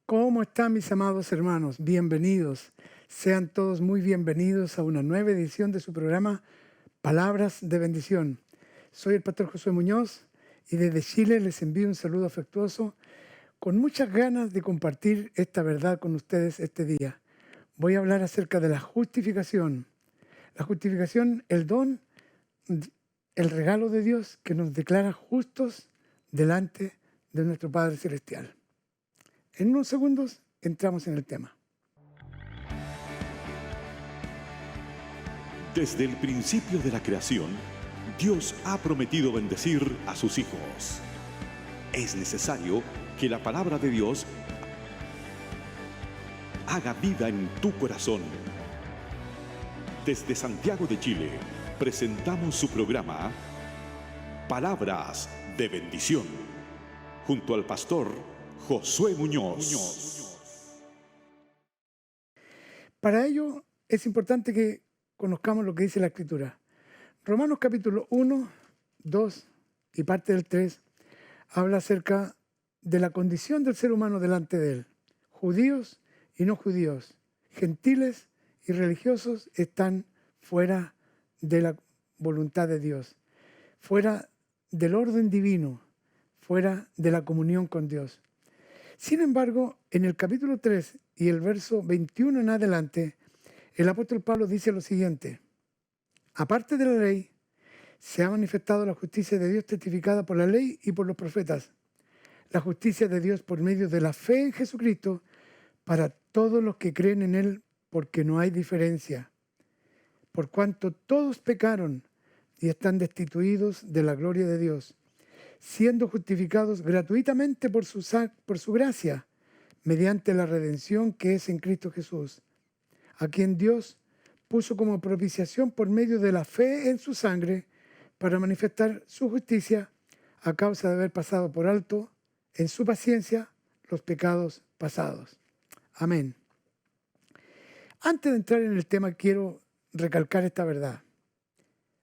¿Cómo están mis amados hermanos? Bienvenidos. Sean todos muy bienvenidos a una nueva edición de su programa Palabras de Bendición. Soy el pastor Josué Muñoz y desde Chile les envío un saludo afectuoso con muchas ganas de compartir esta verdad con ustedes este día. Voy a hablar acerca de la justificación. La justificación, el don, el regalo de Dios que nos declara justos delante de nuestro Padre Celestial. En unos segundos entramos en el tema. Desde el principio de la creación, Dios ha prometido bendecir a sus hijos. Es necesario que la palabra de Dios haga vida en tu corazón. Desde Santiago de Chile, presentamos su programa Palabras de Bendición, junto al pastor Josué Muñoz. Para ello es importante que conozcamos lo que dice la Escritura. Romanos capítulo 1, 2 y parte del 3 habla acerca de la condición del ser humano delante de Él. Judíos y no judíos, gentiles y religiosos están fuera de la voluntad de Dios, fuera del orden divino, fuera de la comunión con Dios. Sin embargo, en el capítulo 3 y el verso 21 en adelante, el apóstol Pablo dice lo siguiente: aparte de la ley, se ha manifestado la justicia de Dios testificada por la ley y por los profetas, la justicia de Dios por medio de la fe en Jesucristo para todos los que creen en Él, porque no hay diferencia, por cuanto todos pecaron y están destituidos de la gloria de Dios, siendo justificados gratuitamente por su gracia, mediante la redención que es en Cristo Jesús, a quien Dios puso como propiciación por medio de la fe en su sangre, para manifestar su justicia a causa de haber pasado por alto en su paciencia los pecados pasados. Amén. Antes de entrar en el tema, quiero recalcar esta verdad.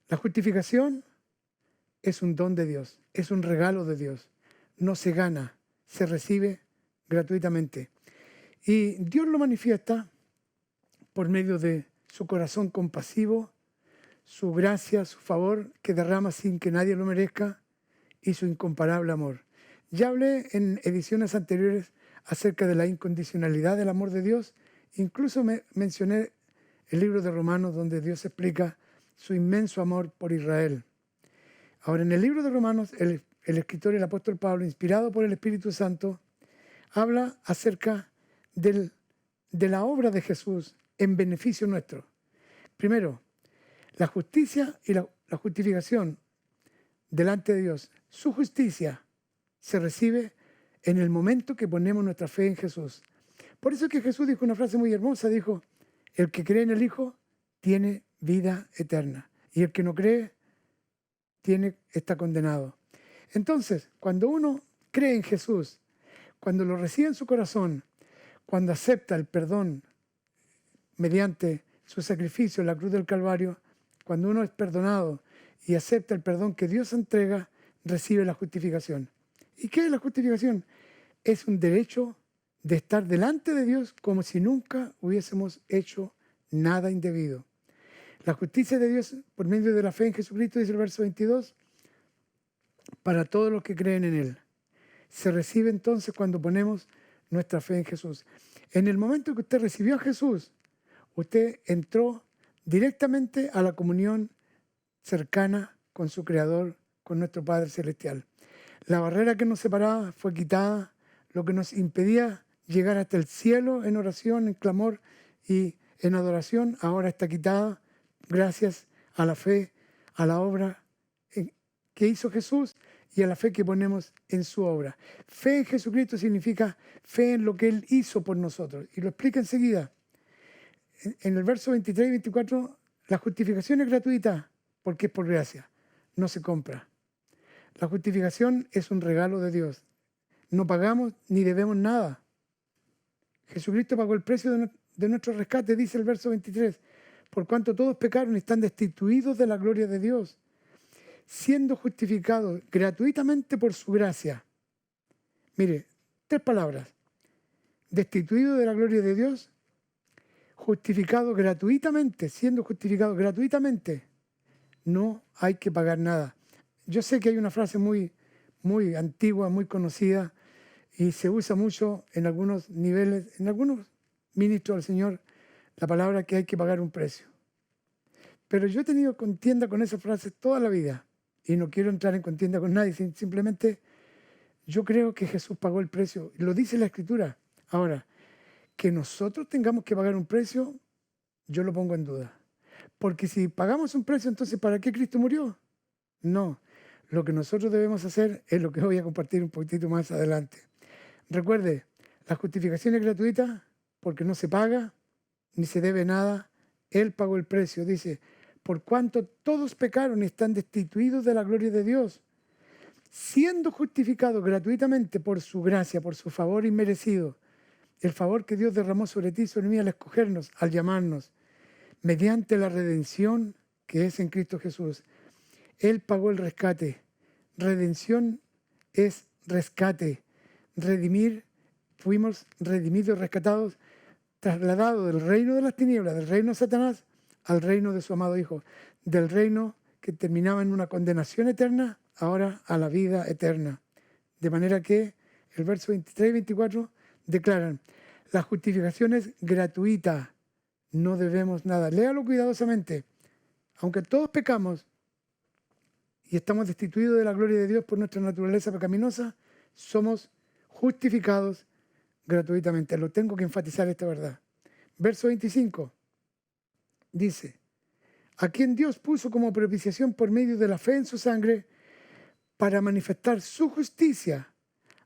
La justificación es un don de Dios, es un regalo de Dios. No se gana, se recibe gratuitamente. Y Dios lo manifiesta por medio de su corazón compasivo, su gracia, su favor que derrama sin que nadie lo merezca y su incomparable amor. Ya hablé en ediciones anteriores acerca de la incondicionalidad del amor de Dios. Incluso mencioné el libro de Romanos, donde Dios explica su inmenso amor por Israel. Ahora, en el libro de Romanos, el escritor y el apóstol Pablo, inspirado por el Espíritu Santo, habla acerca de la obra de Jesús en beneficio nuestro. Primero, la justicia y la justificación delante de Dios. Su justicia se recibe en el momento que ponemos nuestra fe en Jesús. Por eso es que Jesús dijo una frase muy hermosa, dijo: el que cree en el Hijo tiene vida eterna, y el que no cree está condenado. Entonces, cuando uno cree en Jesús, cuando lo recibe en su corazón, cuando acepta el perdón mediante su sacrificio en la cruz del Calvario, cuando uno es perdonado y acepta el perdón que Dios entrega, recibe la justificación. ¿Y qué es la justificación? Es un derecho de estar delante de Dios como si nunca hubiésemos hecho nada indebido. La justicia de Dios por medio de la fe en Jesucristo, dice el verso 22, para todos los que creen en Él. Se recibe entonces cuando ponemos nuestra fe en Jesús. En el momento que usted recibió a Jesús, usted entró directamente a la comunión cercana con su Creador, con nuestro Padre Celestial. La barrera que nos separaba fue quitada, lo que nos impedía llegar hasta el cielo en oración, en clamor y en adoración, ahora está quitada gracias a la fe, a la obra que hizo Jesús y a la fe que ponemos en su obra. Fe en Jesucristo significa fe en lo que Él hizo por nosotros. Y lo explica enseguida. En el verso 23 y 24, la justificación es gratuita porque es por gracia, no se compra. La justificación es un regalo de Dios. No pagamos ni debemos nada. Jesucristo pagó el precio de nuestro rescate, dice el verso 23, por cuanto todos pecaron y están destituidos de la gloria de Dios, siendo justificados gratuitamente por su gracia. Mire, 3 palabras: destituido de la gloria de Dios, justificado gratuitamente, siendo justificado gratuitamente, no hay que pagar nada. Yo sé que hay una frase muy antigua, muy conocida, y se usa mucho en algunos niveles, en algunos ministros del Señor, la palabra que hay que pagar un precio. Pero yo he tenido contienda con esa frase toda la vida, y no quiero entrar en contienda con nadie, simplemente yo creo que Jesús pagó el precio, lo dice la Escritura. Ahora, que nosotros tengamos que pagar un precio, yo lo pongo en duda. Porque si pagamos un precio, entonces ¿para qué Cristo murió? No, lo que nosotros debemos hacer es lo que voy a compartir un poquitito más adelante. Recuerde, la justificación es gratuita porque no se paga ni se debe nada. Él pagó el precio. Dice, por cuanto todos pecaron y están destituidos de la gloria de Dios, siendo justificados gratuitamente por su gracia, por su favor inmerecido, el favor que Dios derramó sobre ti y sobre mí al escogernos, al llamarnos, mediante la redención que es en Cristo Jesús. Él pagó el rescate. Redención es rescate. Redimir, fuimos redimidos, rescatados, trasladados del reino de las tinieblas, del reino de Satanás, al reino de su amado Hijo. Del reino que terminaba en una condenación eterna, ahora a la vida eterna. De manera que el verso 23 y 24 declaran, la justificación es gratuita, no debemos nada. Léalo cuidadosamente. Aunque todos pecamos y estamos destituidos de la gloria de Dios por nuestra naturaleza pecaminosa, somos justificados gratuitamente. Lo tengo que enfatizar esta verdad. Verso 25 dice, a quien Dios puso como propiciación por medio de la fe en su sangre para manifestar su justicia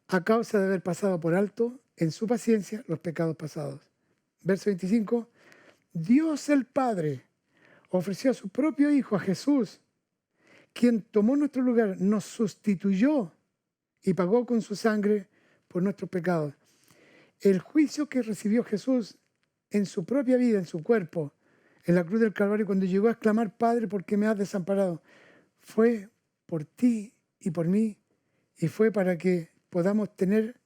a causa de haber pasado por alto en su paciencia los pecados pasados. Verso 25, Dios el Padre ofreció a su propio Hijo, a Jesús, quien tomó nuestro lugar, nos sustituyó y pagó con su sangre por nuestros pecados. El juicio que recibió Jesús en su propia vida, en su cuerpo, en la cruz del Calvario, cuando llegó a exclamar, Padre, ¿por qué me has desamparado? Fue por ti y por mí, y fue para que podamos tener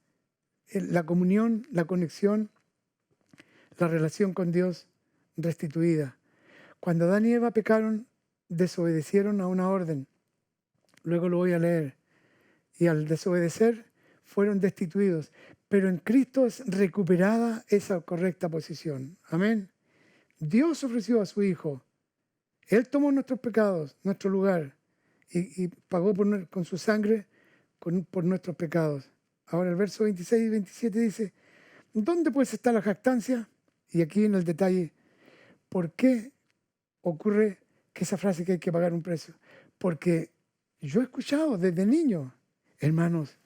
la comunión, la conexión, la relación con Dios restituida. Cuando Adán y Eva pecaron, desobedecieron a una orden. Luego lo voy a leer. Y al desobedecer, fueron destituidos. Pero en Cristo es recuperada esa correcta posición. Amén. Dios ofreció a su Hijo. Él tomó nuestros pecados, nuestro lugar, y pagó con su sangre por nuestros pecados. Ahora el verso 26 y 27 dice, ¿dónde pues está la jactancia? Y aquí en el detalle, ¿por qué ocurre que esa frase que hay que pagar un precio? Porque yo he escuchado desde niño, hermanos,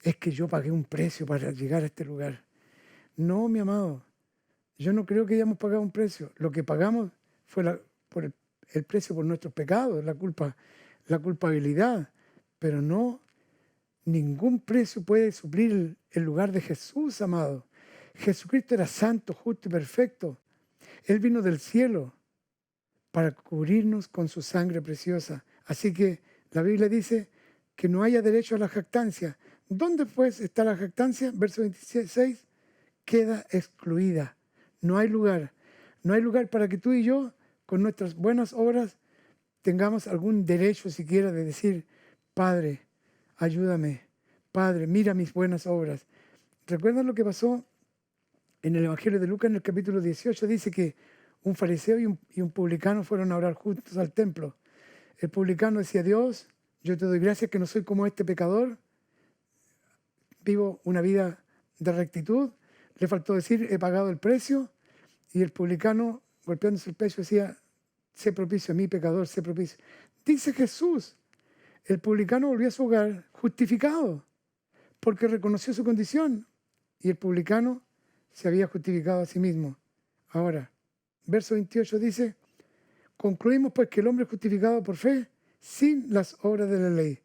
es que yo pagué un precio para llegar a este lugar. No, mi amado, yo no creo que hayamos pagado un precio. Lo que pagamos fue por el precio por nuestros pecados, la culpabilidad, pero no, ningún precio puede suplir el lugar de Jesús, amado. Jesucristo era santo, justo y perfecto. Él vino del cielo para cubrirnos con su sangre preciosa. Así que la Biblia dice que no haya derecho a la jactancia. ¿Dónde pues está la jactancia? Verso 26, queda excluida. No hay lugar. No hay lugar para que tú y yo, con nuestras buenas obras, tengamos algún derecho siquiera de decir, Padre, ayúdame. Padre, mira mis buenas obras. ¿Recuerdan lo que pasó en el Evangelio de Lucas en el capítulo 18? Dice que un fariseo y un publicano fueron a orar juntos al templo. El publicano decía, Dios, yo te doy gracias que no soy como este pecador, vivo una vida de rectitud. Le faltó decir, he pagado el precio. Y el publicano, golpeándose el pecho, decía, sé propicio a mí, pecador, sé propicio. Dice Jesús, el publicano volvió a su hogar justificado, porque reconoció su condición. Y el publicano se había justificado a sí mismo. Ahora, verso 28 dice, concluimos pues que el hombre es justificado por fe sin las obras de la ley.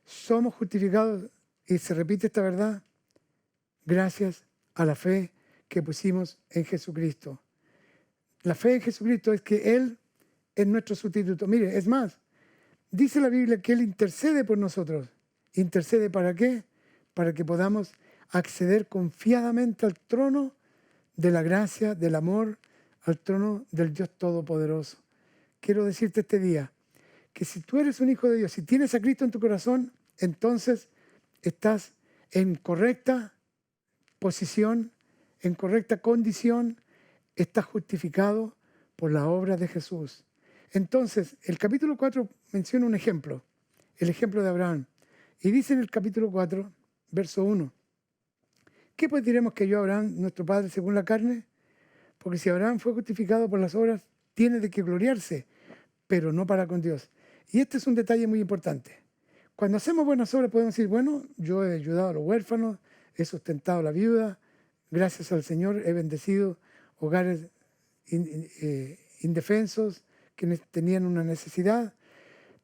Somos justificados, y se repite esta verdad, gracias a la fe que pusimos en Jesucristo. La fe en Jesucristo es que Él es nuestro sustituto. Mire, es más, dice la Biblia que Él intercede por nosotros. ¿Intercede para qué? Para que podamos acceder confiadamente al trono de la gracia, del amor, al trono del Dios Todopoderoso. Quiero decirte este día que si tú eres un hijo de Dios, si tienes a Cristo en tu corazón, entonces estás en correcta posición, en correcta condición, estás justificado por la obra de Jesús. Entonces, el capítulo 4 menciona un ejemplo, el ejemplo de Abraham. Y dice en el capítulo 4, verso 1, ¿qué pues diremos que yo, Abraham, nuestro padre según la carne? Porque si Abraham fue justificado por las obras, tiene de qué gloriarse, pero no para con Dios. Y este es un detalle muy importante. Cuando hacemos buenas obras podemos decir, bueno, yo he ayudado a los huérfanos, he sustentado a la viuda, gracias al Señor he bendecido hogares indefensos que tenían una necesidad.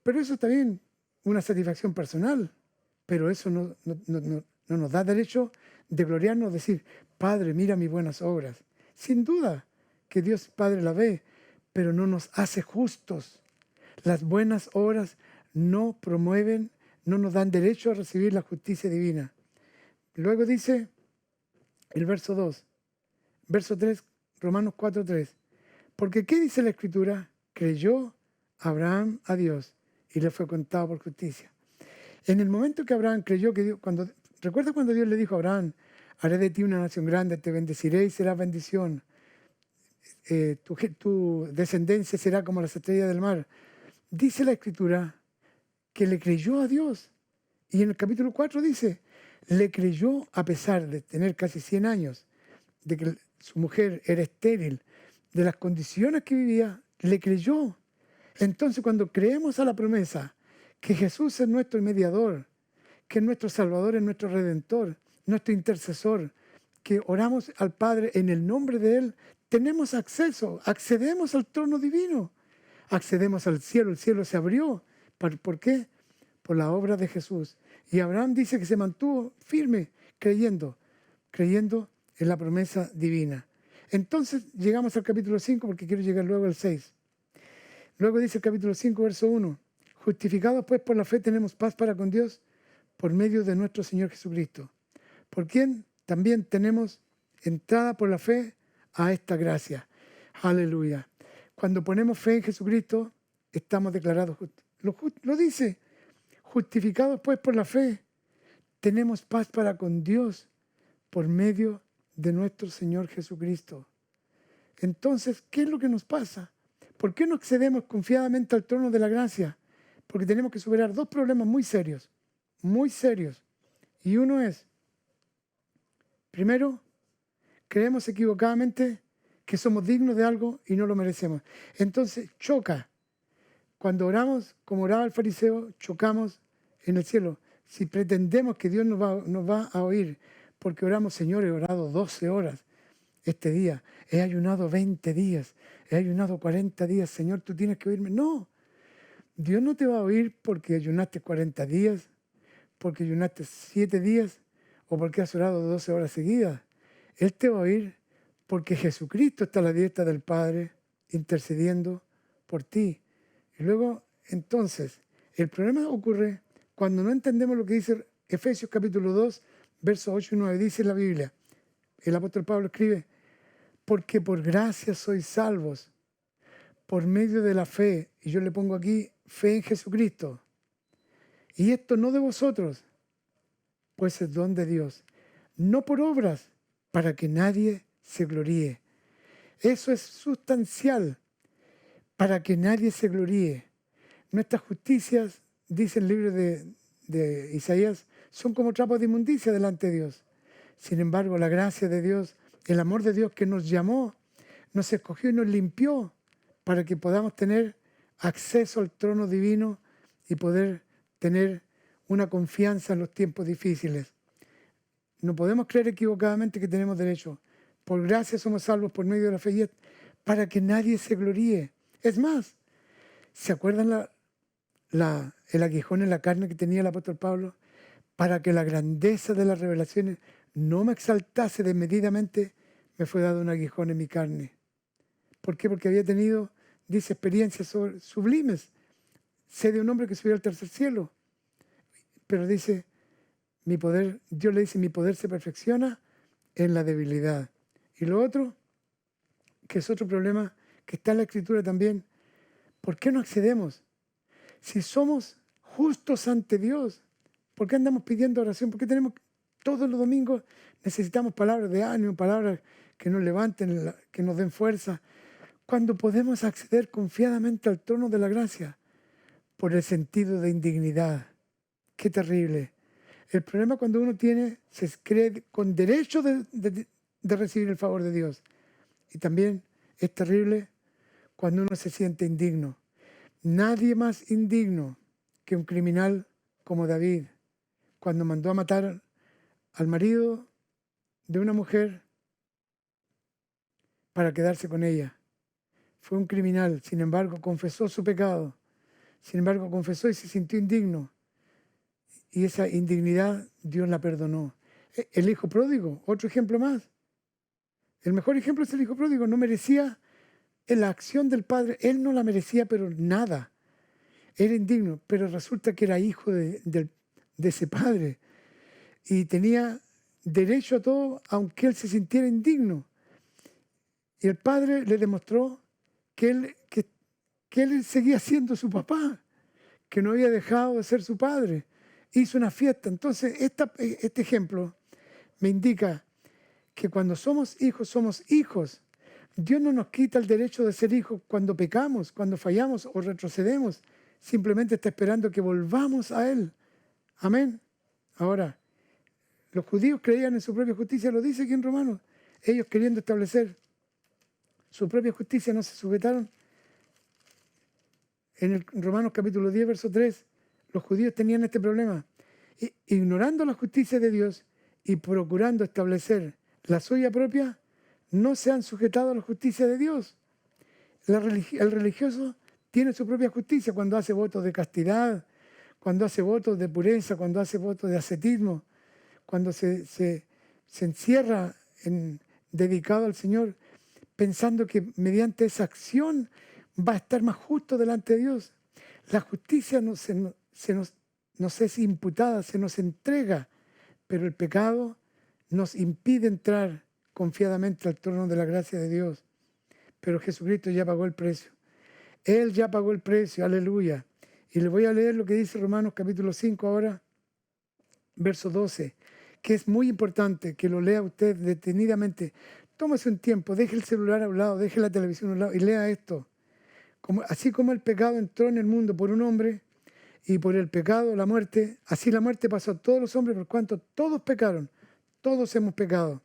Pero eso también una satisfacción personal. Pero eso no nos da derecho de gloriarnos, decir, Padre, mira mis buenas obras. Sin duda que Dios Padre la ve, pero no nos hace justos. Las buenas obras no promueven, no nos dan derecho a recibir la justicia divina. Luego dice el verso 2, verso 3, Romanos 4:3. Porque ¿qué dice la Escritura? Creyó Abraham a Dios y le fue contado por justicia. En el momento que Abraham creyó que Dios, recuerda cuando Dios le dijo a Abraham, haré de ti una nación grande, te bendeciré y serás bendición. Tu descendencia será como las estrellas del mar. Dice la Escritura que le creyó a Dios. Y en el capítulo 4 dice, le creyó a pesar de tener casi 100 años, de que su mujer era estéril, de las condiciones que vivía, le creyó. Entonces cuando creemos a la promesa que Jesús es nuestro mediador, que es nuestro Salvador, es nuestro Redentor, nuestro intercesor, que oramos al Padre en el nombre de Él, tenemos acceso, accedemos al trono divino, accedemos al cielo, el cielo se abrió. ¿Por qué? Por la obra de Jesús. Y Abraham dice que se mantuvo firme, creyendo en la promesa divina. Entonces llegamos al capítulo 5, porque quiero llegar luego al 6. Luego dice el capítulo 5, verso 1, justificados pues por la fe tenemos paz para con Dios por medio de nuestro Señor Jesucristo, por quien también tenemos entrada por la fe a esta gracia. Aleluya. Cuando ponemos fe en Jesucristo, estamos declarados justos. Lo dice, justificados pues por la fe, tenemos paz para con Dios por medio de nuestro Señor Jesucristo. Entonces, ¿qué es lo que nos pasa? ¿Por qué no accedemos confiadamente al trono de la gracia? Porque tenemos que superar dos problemas muy serios. Y uno es, primero, creemos equivocadamente que somos dignos de algo y no lo merecemos. Entonces choca. Cuando oramos, como oraba el fariseo, chocamos en el cielo. Si pretendemos que Dios nos va a oír, porque oramos, Señor, he orado 12 horas este día, he ayunado 20 días, he ayunado 40 días, Señor, tú tienes que oírme. No, Dios no te va a oír porque ayunaste 40 días, porque ayunaste 7 días o porque has orado 12 horas seguidas. Él te va a oír porque Jesucristo está a la diestra del Padre intercediendo por ti. Y luego, entonces, el problema ocurre cuando no entendemos lo que dice Efesios capítulo 2, versos 8 y 9. Dice la Biblia, el apóstol Pablo escribe, porque por gracia sois salvos, por medio de la fe. Y yo le pongo aquí, fe en Jesucristo. Y esto no de vosotros, pues es don de Dios. No por obras, para que nadie se gloríe. Eso es sustancial, para que nadie se gloríe. Nuestras justicias, dice el libro de Isaías, son como trapos de inmundicia delante de Dios. Sin embargo, la gracia de Dios, el amor de Dios que nos llamó, nos escogió y nos limpió para que podamos tener acceso al trono divino y poder tener una confianza en los tiempos difíciles. No podemos creer equivocadamente que tenemos derecho. Por gracia somos salvos por medio de la fe, para que nadie se gloríe. Es más, ¿se acuerdan el aguijón en la carne que tenía el apóstol Pablo? Para que la grandeza de las revelaciones no me exaltase desmedidamente, me fue dado un aguijón en mi carne. ¿Por qué? Porque había tenido, dice, experiencias sublimes. Sé de un hombre que subió al tercer cielo. Pero dice, Dios le dice, mi poder se perfecciona en la debilidad. Y lo otro, que es otro problema que está en la Escritura también, ¿por qué no accedemos? Si somos justos ante Dios, ¿por qué andamos pidiendo oración? ¿Por qué tenemos todos los domingos necesitamos palabras de ánimo, palabras que nos levanten, que nos den fuerza, cuando podemos acceder confiadamente al trono de la gracia por el sentido de indignidad? Qué terrible. El problema cuando uno se cree con derecho de recibir el favor de Dios. Y también es terrible cuando uno se siente indigno. Nadie más indigno que un criminal como David, cuando mandó a matar al marido de una mujer para quedarse con ella. Fue un criminal, sin embargo, confesó su pecado. Sin embargo, confesó y se sintió indigno. Y esa indignidad Dios la perdonó. El hijo pródigo, otro ejemplo más. El mejor ejemplo es el hijo pródigo. No merecía la acción del padre. Él no la merecía, pero nada. Era indigno, pero resulta que era hijo de ese padre. Y tenía derecho a todo, aunque él se sintiera indigno. Y el padre le demostró que él seguía siendo su papá, que no había dejado de ser su padre. Hizo una fiesta. Entonces, este ejemplo me indica que cuando somos hijos. Dios no nos quita el derecho de ser hijos cuando pecamos, cuando fallamos o retrocedemos. Simplemente está esperando que volvamos a Él. Amén. Ahora, los judíos creían en su propia justicia, lo dice aquí en Romanos. Ellos queriendo establecer su propia justicia no se sujetaron. En el Romanos capítulo 10, verso 3, los judíos tenían este problema. Ignorando la justicia de Dios y procurando establecer la suya propia, no se han sujetado a la justicia de Dios. El religioso tiene su propia justicia cuando hace votos de castidad, cuando hace votos de pureza, cuando hace votos de ascetismo, cuando se encierra dedicado al Señor, pensando que mediante esa acción va a estar más justo delante de Dios. La justicia nos es imputada, se nos entrega, pero el pecado nos impide entrar confiadamente al trono de la gracia de Dios. Pero Jesucristo ya pagó el precio. Él ya pagó el precio, aleluya. Y le voy a leer lo que dice Romanos capítulo 5 ahora, verso 12, que es muy importante que lo lea usted detenidamente. Tómese un tiempo, deje el celular a un lado, deje la televisión a un lado y lea esto. Así como el pecado entró en el mundo por un hombre y por el pecado la muerte, así la muerte pasó a todos los hombres por cuanto todos pecaron, todos hemos pecado.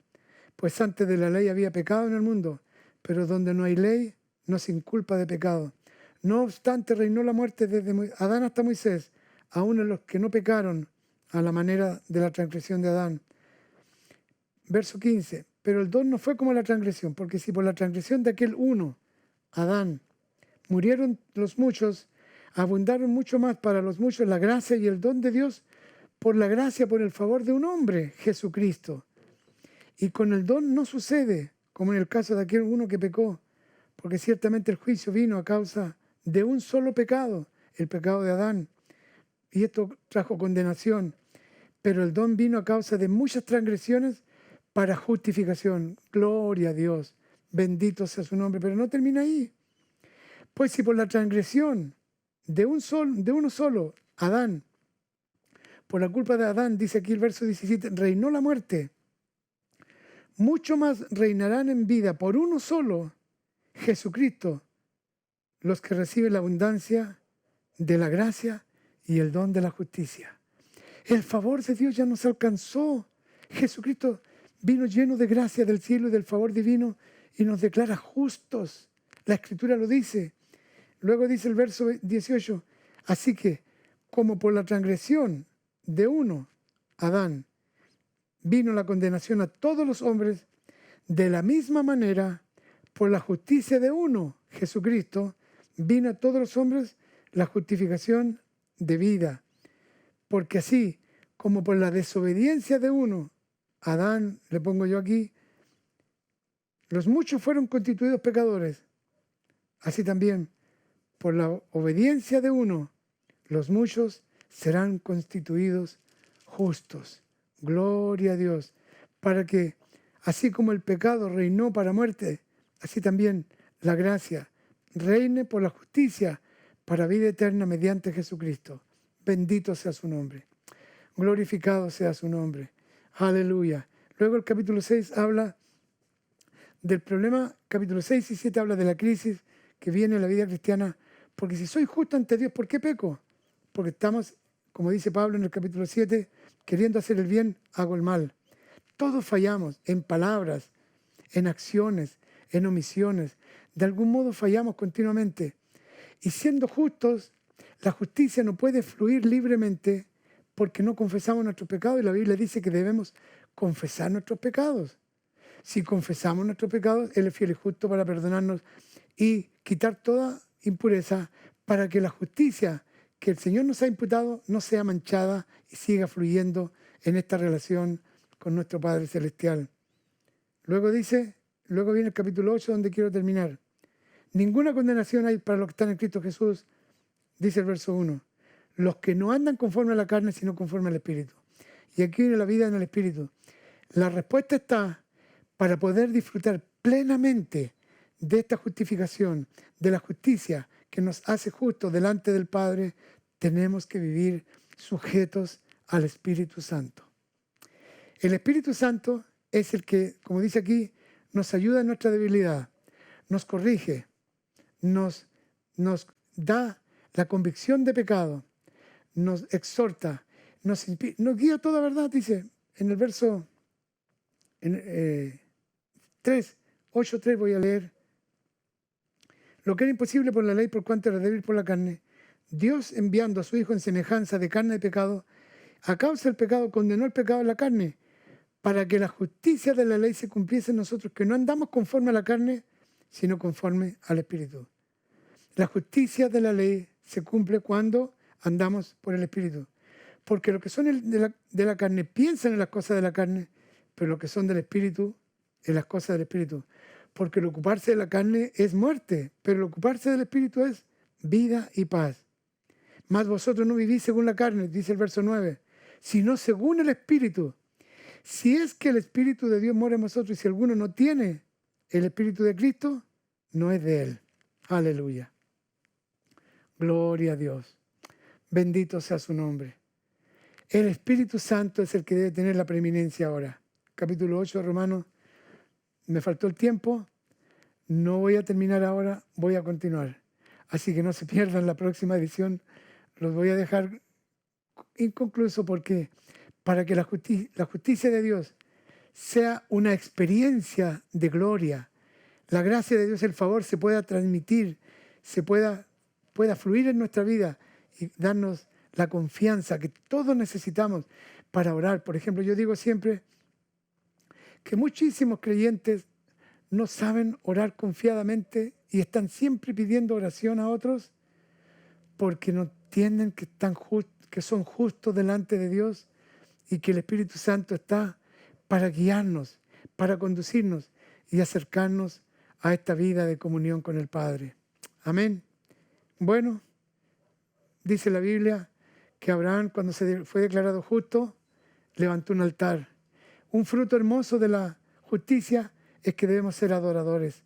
Pues antes de la ley había pecado en el mundo, pero donde no hay ley no se inculpa de pecado. No obstante reinó la muerte desde Adán hasta Moisés, aún en los que no pecaron a la manera de la transgresión de Adán. Verso 15, pero el don no fue como la transgresión, porque si por la transgresión de aquel uno, Adán, murieron los muchos, abundaron mucho más para los muchos la gracia y el don de Dios por la gracia, por el favor de un hombre, Jesucristo. Y con el don no sucede, como en el caso de aquel uno que pecó, porque ciertamente el juicio vino a causa de un solo pecado, el pecado de Adán, y esto trajo condenación. Pero el don vino a causa de muchas transgresiones para justificación. Gloria a Dios, bendito sea su nombre, pero no termina ahí. Pues si por la transgresión de uno solo, Adán, por la culpa de Adán, dice aquí el verso 17, reinó la muerte, mucho más reinarán en vida por uno solo, Jesucristo, los que reciben la abundancia de la gracia y el don de la justicia. El favor de Dios ya nos alcanzó. Jesucristo vino lleno de gracia del cielo y del favor divino y nos declara justos. La Escritura lo dice. Luego dice el verso 18, así que como por la transgresión de uno, Adán, vino la condenación a todos los hombres, de la misma manera, por la justicia de uno, Jesucristo, vino a todos los hombres la justificación de vida. Porque así como por la desobediencia de uno, Adán, le pongo yo aquí, los muchos fueron constituidos pecadores, así también por la obediencia de uno, los muchos serán constituidos justos. Gloria a Dios. Para que, así como el pecado reinó para muerte, así también la gracia reine por la justicia para vida eterna mediante Jesucristo. Bendito sea su nombre. Glorificado sea su nombre. Aleluya. Luego el capítulo 6 habla del problema, capítulo 6 y 7 habla de la crisis que viene en la vida cristiana. Porque si soy justo ante Dios, ¿por qué peco? Porque estamos, como dice Pablo en el capítulo 7, queriendo hacer el bien, hago el mal. Todos fallamos en palabras, en acciones, en omisiones. De algún modo fallamos continuamente. Y siendo justos, la justicia no puede fluir libremente porque no confesamos nuestros pecados. Y la Biblia dice que debemos confesar nuestros pecados. Si confesamos nuestros pecados, Él es fiel y justo para perdonarnos y quitar toda impureza para que la justicia que el Señor nos ha imputado no sea manchada y siga fluyendo en esta relación con nuestro Padre Celestial. Luego viene el capítulo 8 donde quiero terminar. Ninguna condenación hay para los que están en Cristo Jesús, dice el verso 1. Los que no andan conforme a la carne, sino conforme al Espíritu. Y aquí viene la vida en el Espíritu. La respuesta está para poder disfrutar plenamente de esta justificación, de la justicia que nos hace justos delante del Padre, tenemos que vivir sujetos al Espíritu Santo. El Espíritu Santo es el que, como dice aquí, nos ayuda en nuestra debilidad, nos corrige, nos da la convicción de pecado, nos exhorta, nos guía a toda verdad, dice en el verso 8:3 voy a leer. Lo que era imposible por la ley, por cuanto era débil por la carne, Dios enviando a su Hijo en semejanza de carne de pecado, a causa del pecado condenó el pecado en la carne, para que la justicia de la ley se cumpliese en nosotros, que no andamos conforme a la carne, sino conforme al Espíritu. La justicia de la ley se cumple cuando andamos por el Espíritu. Porque los que son de la carne piensan en las cosas de la carne, pero los que son del Espíritu, en las cosas del Espíritu. Porque el ocuparse de la carne es muerte, pero el ocuparse del Espíritu es vida y paz. Mas vosotros no vivís según la carne, dice el verso 9, sino según el Espíritu. Si es que el Espíritu de Dios mora en vosotros y si alguno no tiene el Espíritu de Cristo, no es de Él. Aleluya. Gloria a Dios. Bendito sea su nombre. El Espíritu Santo es el que debe tener la preeminencia ahora. Capítulo 8 de Romanos. Me faltó el tiempo. No voy a terminar ahora, voy a continuar. Así que no se pierdan la próxima edición. Los voy a dejar inconcluso porque para que la justicia de Dios sea una experiencia de gloria, la gracia de Dios, el favor, se pueda transmitir, pueda fluir en nuestra vida y darnos la confianza que todos necesitamos para orar. Por ejemplo, yo digo siempre que muchísimos creyentes no saben orar confiadamente y están siempre pidiendo oración a otros porque no entienden que son justos delante de Dios y que el Espíritu Santo está para guiarnos, para conducirnos y acercarnos a esta vida de comunión con el Padre. Amén. Bueno, dice la Biblia que Abraham, cuando fue declarado justo, levantó un altar. Un fruto hermoso de la justicia es que debemos ser adoradores.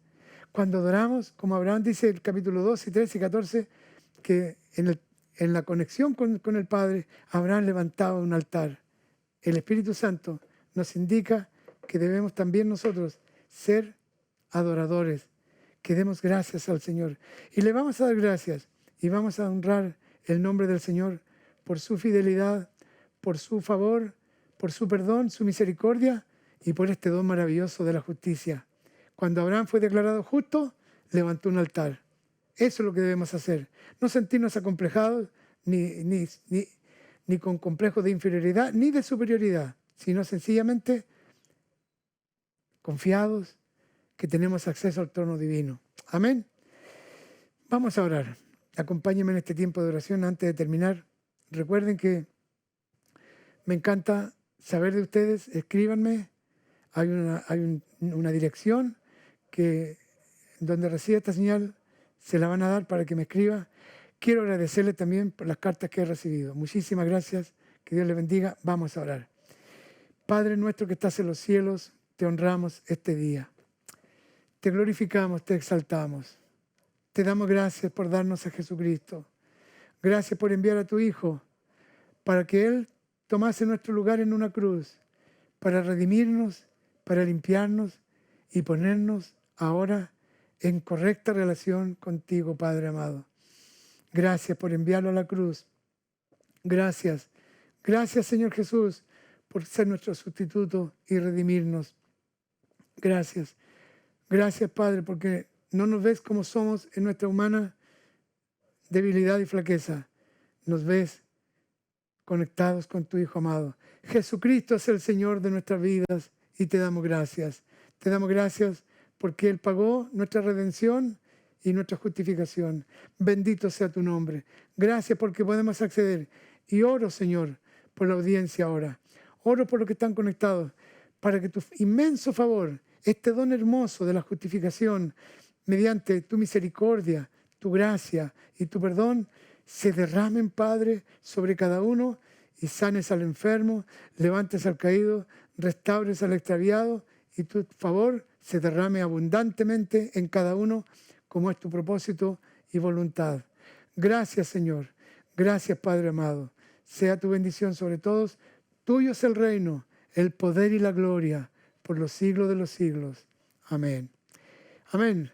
Cuando adoramos, como Abraham dice en el capítulo 12, 13 y 14, que en la conexión con el Padre, Abraham levantaba un altar. El Espíritu Santo nos indica que debemos también nosotros ser adoradores, que demos gracias al Señor. Y le vamos a dar gracias y vamos a honrar el nombre del Señor por su fidelidad, por su favor, por su perdón, su misericordia y por este don maravilloso de la justicia. Cuando Abraham fue declarado justo, levantó un altar. Eso es lo que debemos hacer. No sentirnos acomplejados ni con complejos de inferioridad ni de superioridad, sino sencillamente confiados que tenemos acceso al trono divino. Amén. Vamos a orar. Acompáñenme en este tiempo de oración antes de terminar. Recuerden que me encanta saber de ustedes. Escríbanme. Hay una dirección donde reciba esta señal, se la van a dar para que me escriba. Quiero agradecerle también por las cartas que he recibido. Muchísimas gracias. Que Dios les bendiga. Vamos a orar. Padre nuestro que estás en los cielos, te honramos este día. Te glorificamos, te exaltamos. Te damos gracias por darnos a Jesucristo. Gracias por enviar a tu Hijo para que Él tomase nuestro lugar en una cruz, para redimirnos, para limpiarnos y ponernos ahora en correcta relación contigo, Padre amado. Gracias por enviarlo a la cruz. Gracias. Gracias, Señor Jesús, por ser nuestro sustituto y redimirnos. Gracias. Gracias, Padre, porque no nos ves como somos en nuestra humana debilidad y flaqueza. Nos ves conectados con tu Hijo amado. Jesucristo es el Señor de nuestras vidas y te damos gracias. Te damos gracias porque Él pagó nuestra redención y nuestra justificación. Bendito sea tu nombre. Gracias porque podemos acceder. Y oro, Señor, por la audiencia ahora. Oro por los que están conectados, para que tu inmenso favor, este don hermoso de la justificación, mediante tu misericordia, tu gracia y tu perdón, se derramen, Padre, sobre cada uno y sanes al enfermo, levantes al caído, restaures al extraviado y tu favor se derrame abundantemente en cada uno, como es tu propósito y voluntad. Gracias, Señor. Gracias, Padre amado. Sea tu bendición sobre todos. Tuyo es el reino, el poder y la gloria por los siglos de los siglos. Amén. Amén.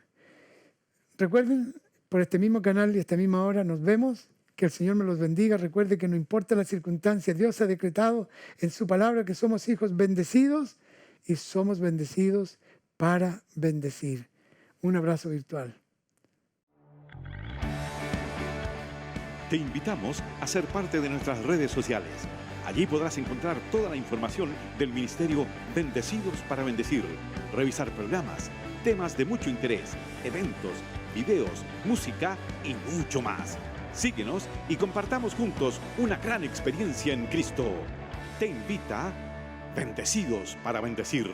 Recuerden, por este mismo canal y esta misma hora nos vemos. Que el Señor me los bendiga. Recuerde que no importa las circunstancias, Dios ha decretado en su palabra que somos hijos bendecidos y somos bendecidos para bendecir. Un abrazo virtual. Te invitamos a ser parte de nuestras redes sociales. Allí podrás encontrar toda la información del Ministerio Bendecidos para Bendecir, revisar programas, temas de mucho interés, eventos, videos, música y mucho más. Síguenos y compartamos juntos una gran experiencia en Cristo. Te invita Bendecidos para Bendecir.